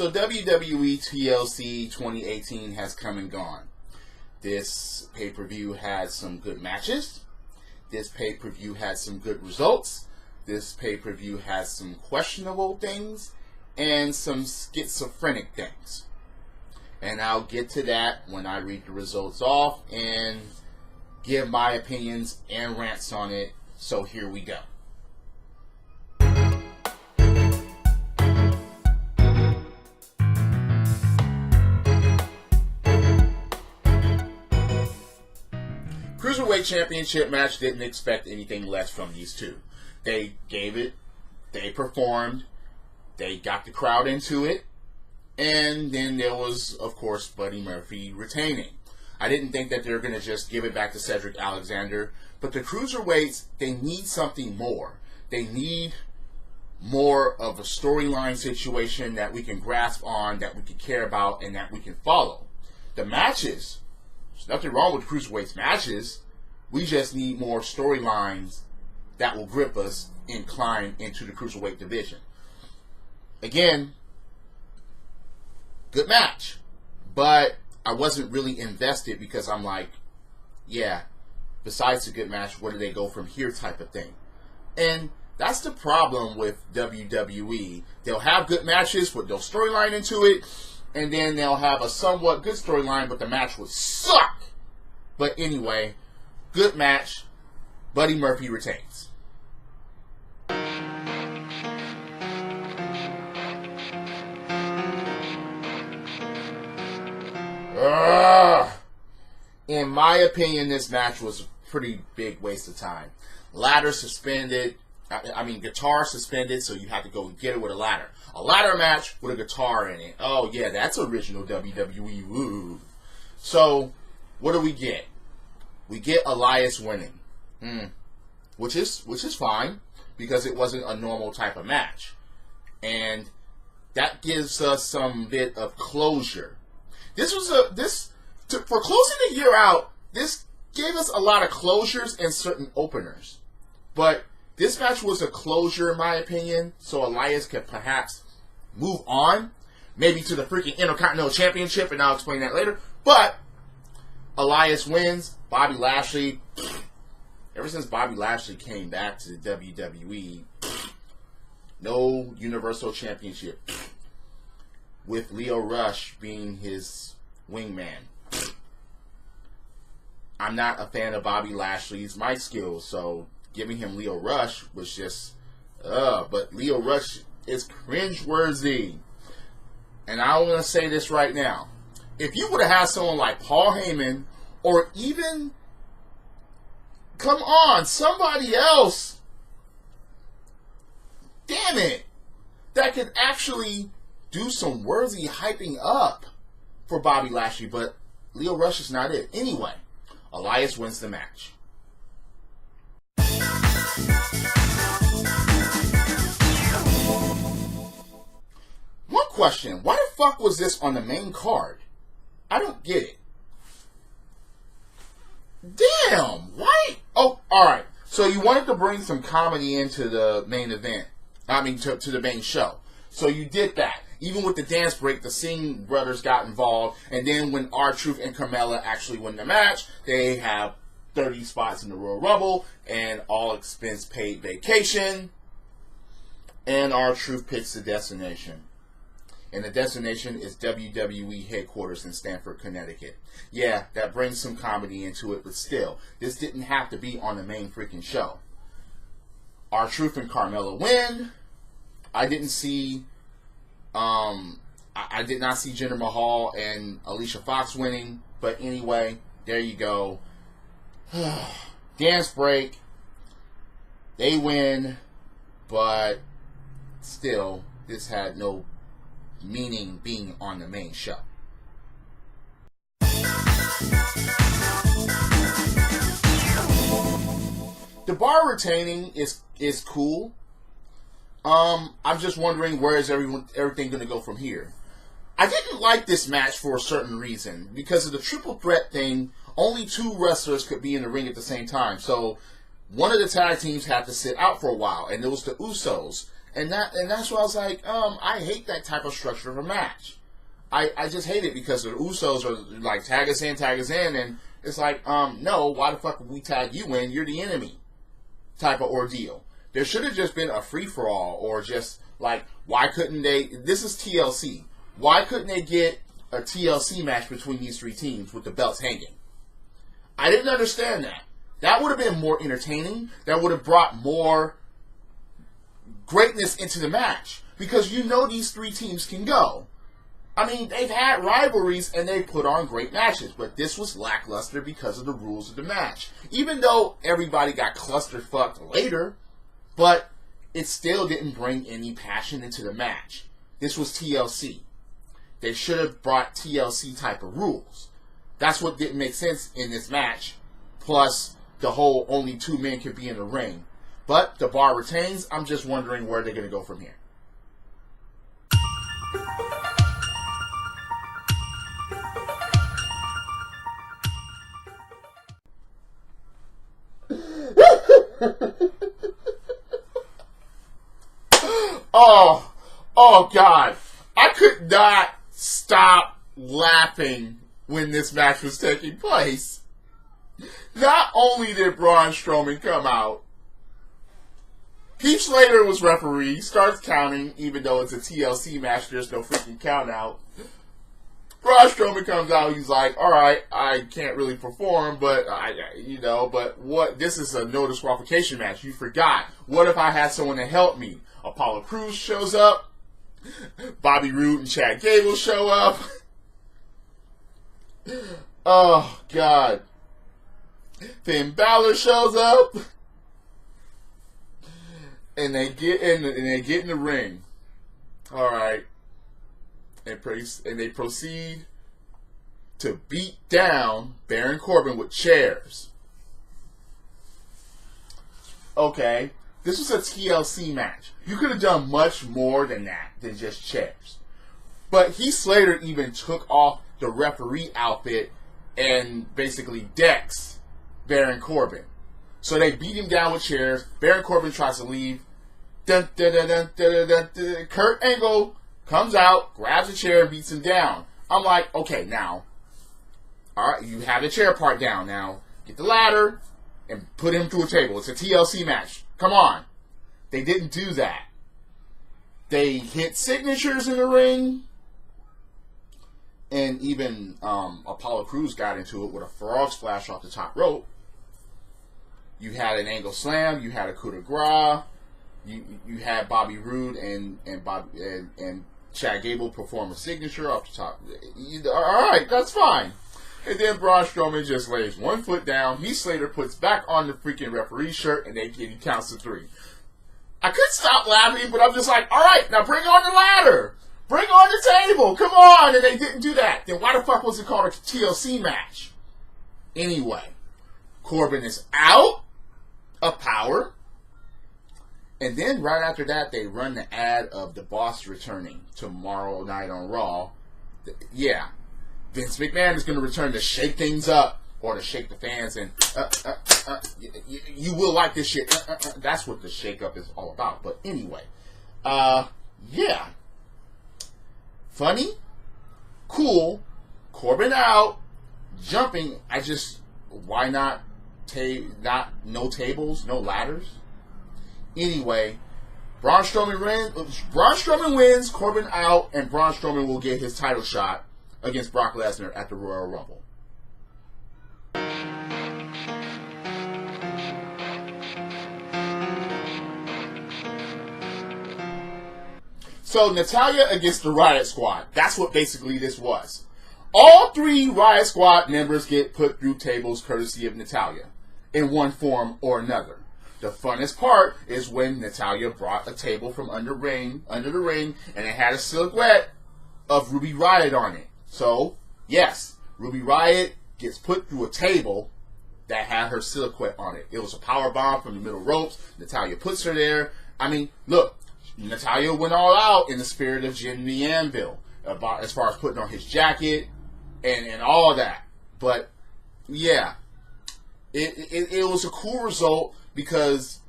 So WWE TLC 2018 has come and gone. This pay-per-view had some good matches. This pay-per-view had some good results. This pay-per-view has some questionable things and some schizophrenic things. And I'll get to that when I read the results off and give my opinions and rants on it. So here we go. Cruiserweight Championship match, didn't expect anything less from these two. They gave it, they performed, they got the crowd into it, and then there was, of course, Buddy Murphy retaining. I didn't think that they were going to just give it back to Cedric Alexander, but the Cruiserweights, they need something more. They need more of a storyline situation that we can grasp on, that we can care about, and that we can follow. The matches, there's nothing wrong with Cruiserweights matches. We just need more storylines that will grip us and climb into the Cruiserweight division. Again, good match. But I wasn't really invested because I'm like, yeah, besides a good match, where do they go from here type of thing. And that's the problem with WWE. They'll have good matches with no storyline into it, and then they'll have a somewhat good storyline, but the match would suck. But anyway, good match. Buddy Murphy retains. In my opinion, this match was a pretty big waste of time. Ladder suspended. Guitar suspended, so you had to go and get it with a ladder. A ladder match with a guitar in it. Oh, yeah, that's original WWE. Woo. So, what do we get? We get Elias winning. Which is fine, because it wasn't a normal type of match. And that gives us some bit of closure. For closing the year out, this gave us a lot of closures and certain openers. But this match was a closure, in my opinion, so Elias could perhaps move on, maybe to the freaking Intercontinental Championship, and I'll explain that later. But Elias wins. Bobby Lashley, ever since Bobby Lashley came back to the WWE, no Universal Championship, with Lio Rush being his wingman. I'm not a fan of Bobby Lashley's mic skills, so giving him Lio Rush was just, but Lio Rush is cringeworthy. And I'm going to say this right now. If you would have had someone like Paul Heyman, or even, come on, somebody else, damn it, that could actually do some worthy hyping up for Bobby Lashley, but Lio Rush is not it. Anyway, Elias wins the match. One question, why the fuck was this on the main card? I don't get it. Damn, why? Oh, alright. So you wanted to bring some comedy into the main event. To the main show. So you did that. Even with the dance break, the Singh brothers got involved. And then when R-Truth and Carmella actually win the match, they have 30 spots in the Royal Rumble and all expense paid vacation. And R-Truth picks the destination. And the destination is WWE headquarters in Stamford, Connecticut. Yeah, that brings some comedy into it, but still, this didn't have to be on the main freaking show. R-Truth and Carmella win. I didn't see, I did not see Jinder Mahal and Alicia Fox winning, but anyway, there you go. Dance break. They win, but still, this had no meaning being on the main show. The Bar retaining is cool. I'm just wondering, where is everything going to go from here? I didn't like this match for a certain reason. Because of the triple threat thing, only two wrestlers could be in the ring at the same time. So one of the tag teams had to sit out for a while, and it was the Usos. And that's why I was like, I hate that type of structure of a match. I just hate it because the Usos are like, tag us in, and it's like, no, why the fuck would we tag you in? You're the enemy type of ordeal. There should have just been a free-for-all, or just like, why couldn't they, this is TLC, why couldn't they get a TLC match between these three teams with the belts hanging? I didn't understand that. That would have been more entertaining. That would have brought more greatness into the match, because you know these three teams can go. I mean, they've had rivalries and they put on great matches, but this was lackluster because of the rules of the match. Even though everybody got cluster-fucked later, but it still didn't bring any passion into the match. This was TLC. They should have brought TLC type of rules. That's what didn't make sense in this match, plus the whole only two men could be in the ring. But the bar retains. I'm just wondering where they're going to go from here. Oh God. I could not stop laughing when this match was taking place. Not only did Braun Strowman come out, Heath Slater was referee, starts counting, even though it's a TLC match, there's no freaking count out. Braun Strowman comes out, he's like, alright, I can't really perform, but, but what, this is a no disqualification match, you forgot. What if I had someone to help me? Apollo Crews shows up, Bobby Roode and Chad Gable show up. Oh, God. Finn Balor shows up. And they get in the ring. Alright. And they proceed to beat down Baron Corbin with chairs. Okay. This was a TLC match. You could have done much more than that, than just chairs. But Heath Slater even took off the referee outfit and basically decks Baron Corbin. So they beat him down with chairs. Baron Corbin tries to leave. Dun, dun, dun, dun, dun, dun, dun. Kurt Angle comes out, grabs a chair, and beats him down. I'm like, okay, now, alright, you have the chair part down. Now, get the ladder and put him through a table. It's a TLC match. Come on. They didn't do that. They hit signatures in the ring. And even Apollo Crews got into it with a frog splash off the top rope. You had an angle slam. You had a coup de grace. You had Bobby Roode and Chad Gable perform a signature off the top. All right, that's fine. And then Braun Strowman just lays one foot down. Heath Slater puts back on the freaking referee shirt, and he counts to 3. I couldn't stop laughing, but I'm just like, all right, now bring on the ladder. Bring on the table. Come on. And they didn't do that. Then why the fuck was it called a TLC match? Anyway, Corbin is out of power. And then right after that, they run the ad of the boss returning tomorrow night on Raw. Yeah. Vince McMahon is going to return to shake things up, or to shake the fans, and you will like this shit. That's what the shake-up is all about. But anyway, yeah. Funny, cool, Corbin out, jumping. Why not no tables, no ladders? Anyway, Braun Strowman wins, Corbin out, and Braun Strowman will get his title shot against Brock Lesnar at the Royal Rumble. So, Natalya against the Riot Squad. That's what basically this was. All 3 Riot Squad members get put through tables courtesy of Natalya, in one form or another. The funnest part is when Natalya brought a table from under the ring, and it had a silhouette of Ruby Riott on it. So, yes, Ruby Riott gets put through a table that had her silhouette on it. It was a power bomb from the middle ropes. Natalya puts her there. I mean, look, Natalya went all out in the spirit of Jim the Anvil, as far as putting on his jacket and all that. But, yeah, it was a cool result because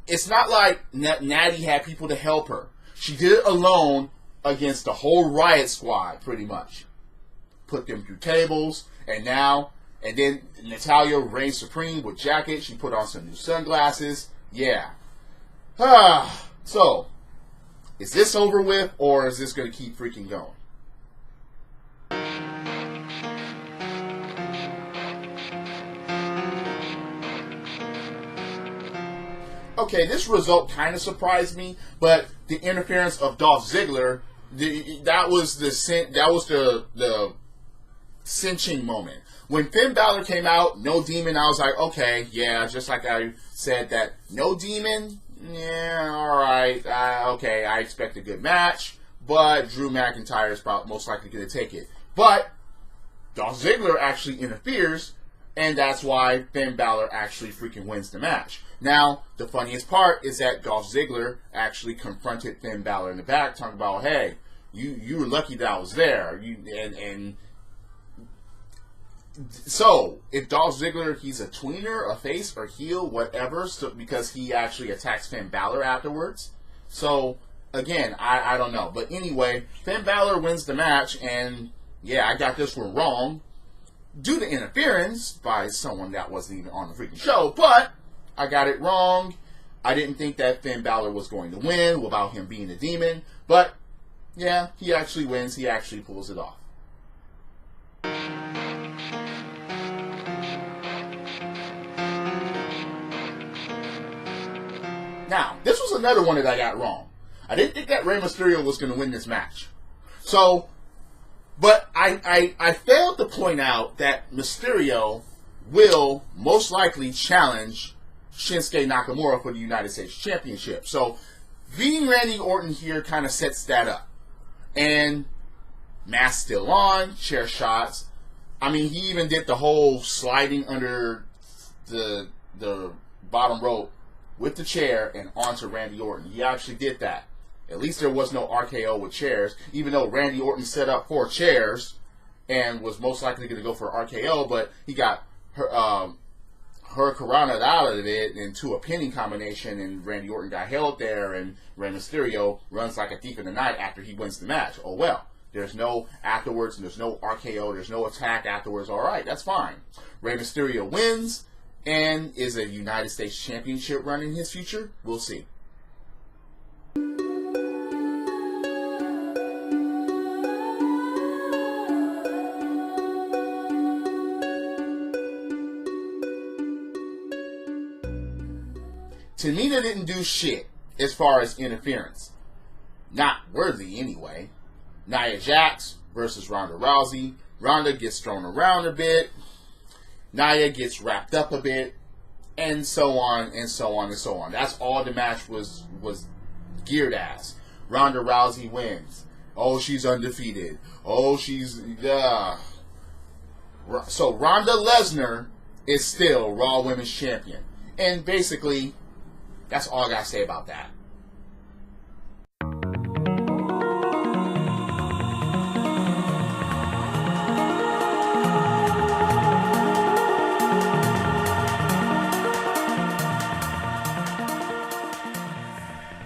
it's not like Natty had people to help her. She did it alone against the whole Riot Squad, pretty much. Put them through tables, and then Natalya reigned supreme with jacket. She put on some new sunglasses. Yeah. So, is this over with, or is this going to keep freaking going? Okay, this result kind of surprised me, but the interference of Dolph Ziggler, that was the cinching moment. When Finn Balor came out, no demon, I was like, okay, yeah, just like I said that, no demon, yeah, alright, okay, I expect a good match, but Drew McIntyre is probably most likely going to take it. But Dolph Ziggler actually interferes, and that's why Finn Balor actually freaking wins the match. Now, the funniest part is that Dolph Ziggler actually confronted Finn Balor in the back, talking about, hey, you were lucky that I was there. So, if Dolph Ziggler, he's a tweener, a face, or heel, whatever, so, because he actually attacks Finn Balor afterwards. So, again, I don't know. But anyway, Finn Balor wins the match, and yeah, I got this one wrong due to interference by someone that wasn't even on the freaking show, but I got it wrong. I didn't think that Finn Balor was going to win without him being a demon, but yeah, he actually wins. He actually pulls it off. Now, this was another one that I got wrong. I didn't think that Rey Mysterio was going to win this match. So, but I failed to point out that Mysterio will most likely challenge Shinsuke Nakamura for the United States Championship. So, beating Randy Orton here kind of sets that up. And mask still on, chair shots. I mean, he even did the whole sliding under the bottom rope with the chair and onto Randy Orton. He actually did that. At least there was no RKO with chairs, even though Randy Orton set up 4 chairs and was most likely going to go for RKO, but he got Hurricanrana out of it into a pinning combination, and Randy Orton got held there, and Rey Mysterio runs like a thief in the night after he wins the match. Oh well. There's no afterwards, and there's no RKO, there's no attack afterwards. Alright, that's fine. Rey Mysterio wins, and is a United States Championship run in his future? We'll see. Tamina didn't do shit as far as interference. Not worthy anyway. Nia Jax versus Ronda Rousey. Ronda gets thrown around a bit. Nia gets wrapped up a bit. And so on and so on and so on. That's all the match was geared as. Ronda Rousey wins. Oh, she's undefeated. Oh, she's... So Ronda Lesnar is still Raw Women's Champion. And basically, that's all I gotta say about that.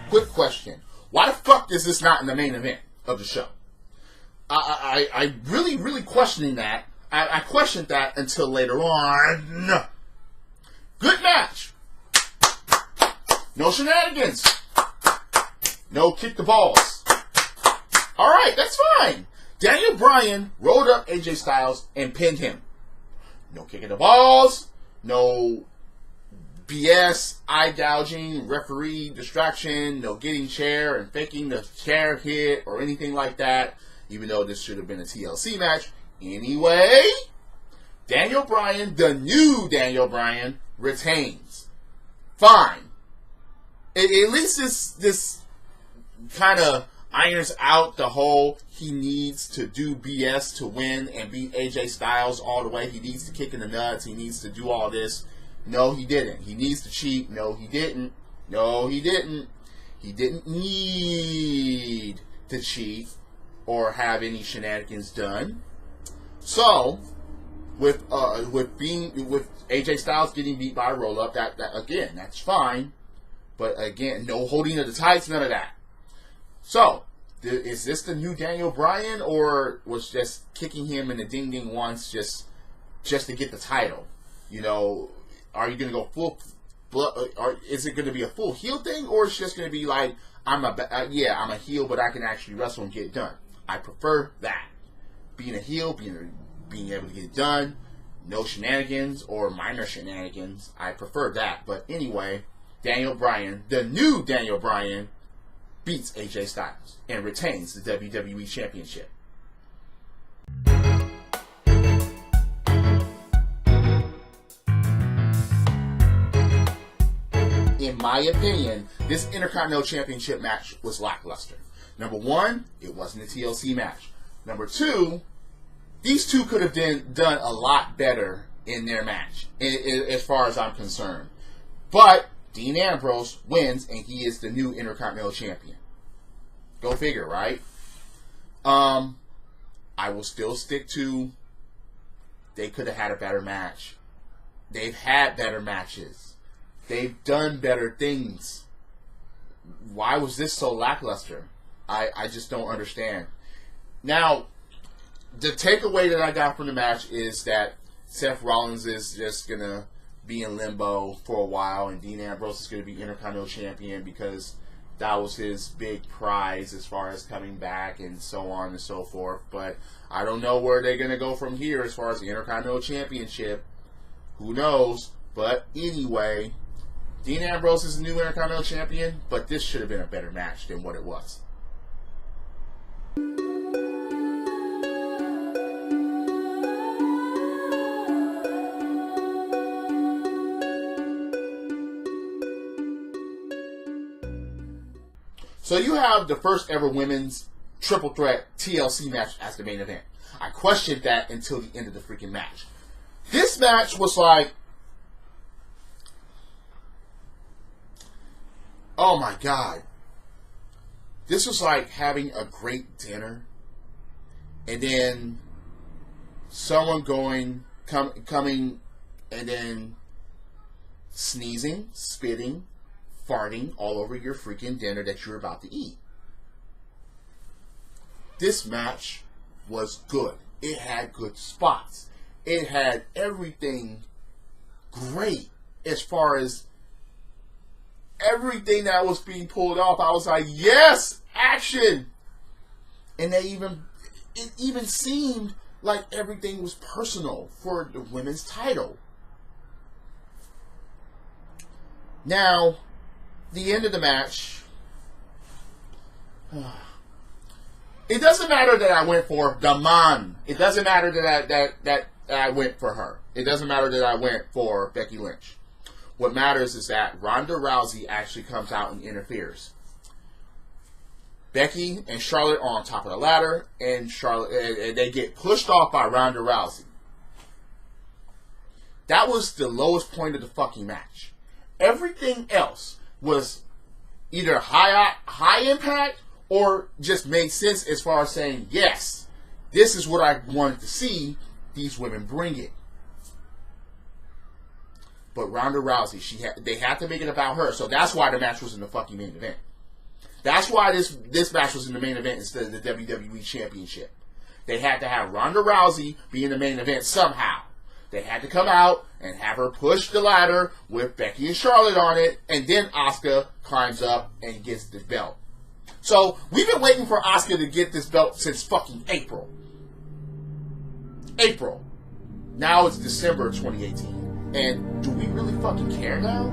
Quick question. Why the fuck is this not in the main event of the show? I really questioning that. I questioned that until later on. Good match. No shenanigans. No kick the balls. Alright, that's fine. Daniel Bryan rolled up AJ Styles and pinned him. No kicking the balls. No BS, eye gouging, referee distraction, no getting chair and faking the chair hit or anything like that, even though this should have been a TLC match. Anyway, Daniel Bryan, the new Daniel Bryan, retains. Fine. At least this kind of irons out the whole he needs to do BS to win and beat AJ Styles all the way. He needs to kick in the nuts. He needs to do all this. No, he didn't. He needs to cheat. No, he didn't. No, he didn't. He didn't need to cheat or have any shenanigans done. So, with AJ Styles getting beat by a roll up, that again, that's fine. But again, no holding of the tights, none of that. So, is this the new Daniel Bryan, or was just kicking him in the ding-ding once just to get the title? You know, are you going to go full... Or is it going to be a full heel thing, or it's just going to be like, I'm a heel, but I can actually wrestle and get it done? I prefer that. Being a heel, being able to get it done, no shenanigans or minor shenanigans. I prefer that. But anyway, Daniel Bryan, the new Daniel Bryan, beats AJ Styles and retains the WWE Championship. In my opinion, this Intercontinental Championship match was lackluster. Number one, it wasn't a TLC match. Number two, these two could have done a lot better in their match, as far as I'm concerned. But Dean Ambrose wins, and he is the new Intercontinental Champion. Go figure, right? I will still stick to they could have had a better match. They've had better matches. They've done better things. Why was this so lackluster? I just don't understand. Now, the takeaway that I got from the match is that Seth Rollins is just going to be in limbo for a while, and Dean Ambrose is going to be Intercontinental Champion because that was his big prize as far as coming back and so on and so forth. But I don't know where they're going to go from here as far as the Intercontinental Championship. Who knows? But anyway, Dean Ambrose is the new Intercontinental Champion, but this should have been a better match than what it was. So you have the first ever women's triple threat TLC match as the main event. I questioned that until the end of the freaking match. This match was like, oh my God. This was like having a great dinner and then someone coming and then sneezing, spitting, farting all over your freaking dinner that you're about to eat. This match was good. It had good spots. It had everything great as far as everything that was being pulled off. I was like, yes, action! And it even seemed like everything was personal for the women's title. Now, the end of the match, it doesn't matter that I went for the man. It doesn't matter that I went for her. It doesn't matter that I went for Becky Lynch. What matters is that Ronda Rousey actually comes out and interferes. Becky and Charlotte are on top of the ladder, and they get pushed off by Ronda Rousey. That was the lowest point of the fucking match. Everything else was either high impact or just made sense as far as saying, yes, this is what I wanted to see these women bring it. But Ronda Rousey, they had to make it about her, so that's why the match was in the fucking main event. That's why this match was in the main event instead of the WWE Championship. They had to have Ronda Rousey be in the main event somehow. They had to come out and have her push the ladder with Becky and Charlotte on it, and then Asuka climbs up and gets the belt. So, we've been waiting for Asuka to get this belt since fucking April. Now it's December 2018. And do we really fucking care now?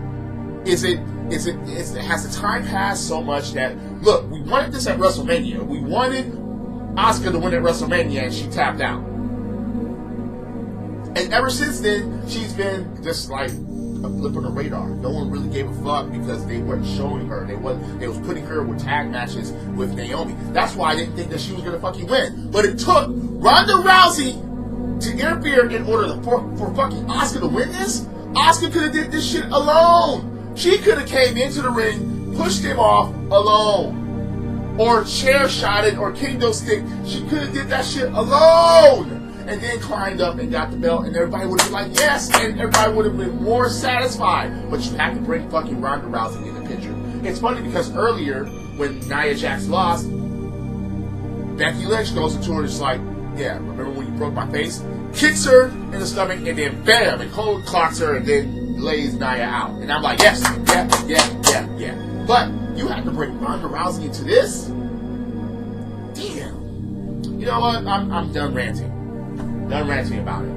Has the time passed so much that, look, we wanted this at WrestleMania. We wanted Asuka to win at WrestleMania, and she tapped out. And ever since then, she's been just like a blip on the radar. No one really gave a fuck because they weren't showing her. They was putting her with tag matches with Naomi. That's why I didn't think that she was gonna fucking win. But it took Ronda Rousey to interfere in order for fucking Asuka to win this. Asuka could have did this shit alone. She could have came into the ring, pushed him off alone, or chair shotted or kendo stick. She could have did that shit alone. and then climbed up and got the belt, and everybody would have been like, yes, and everybody would have been more satisfied. But you have to bring fucking Ronda Rousey in the picture. It's funny because earlier, when Nia Jax lost, Becky Lynch goes into her and is like, yeah, remember when you broke my face? Kicks her in the stomach, and then bam, and cold clocks her, and then lays Nia out. And I'm like, yes, yeah. But you had to bring Ronda Rousey into this? Damn. You know what? I'm done ranting. Done ranting about it.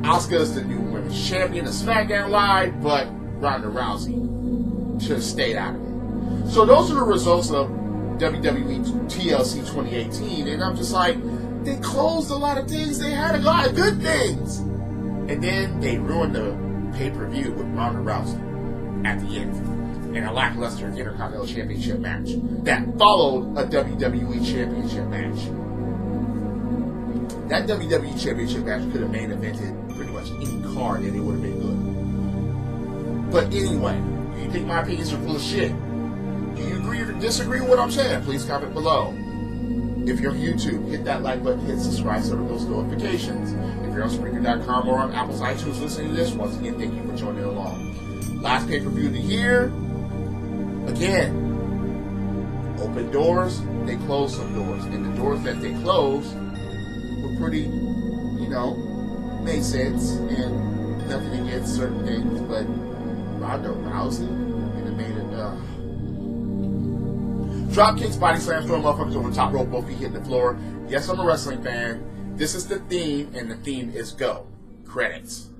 Asuka's the new women's champion of Smackdown Live, but Ronda Rousey should have stayed out of it. So those are the results of WWE TLC 2018, and I'm just like, they closed a lot of things. They had a lot of good things. And then they ruined the pay-per-view with Ronda Rousey at the end in a lackluster Intercontinental Championship match that followed a WWE Championship match. That WWE Championship match could have main evented pretty much any card and it would have been good. But anyway, do you think my opinions are full of shit? Do you agree or disagree with what I'm saying? Please comment below. If you're on YouTube, hit that like button, hit subscribe so that those notifications. If you're on Spreaker.com or on Apple's iTunes listening to this, once again, thank you for joining along. Last pay-per-view of the year. Again, open doors, they close some doors. And the doors that they closed were pretty, made sense. And nothing against certain things, but Ronda Rousey in the main event. Drop kicks, body slams, throwing motherfuckers over the top rope, both feet hitting the floor. Yes, I'm a wrestling fan. This is the theme, and the theme is go. Credits.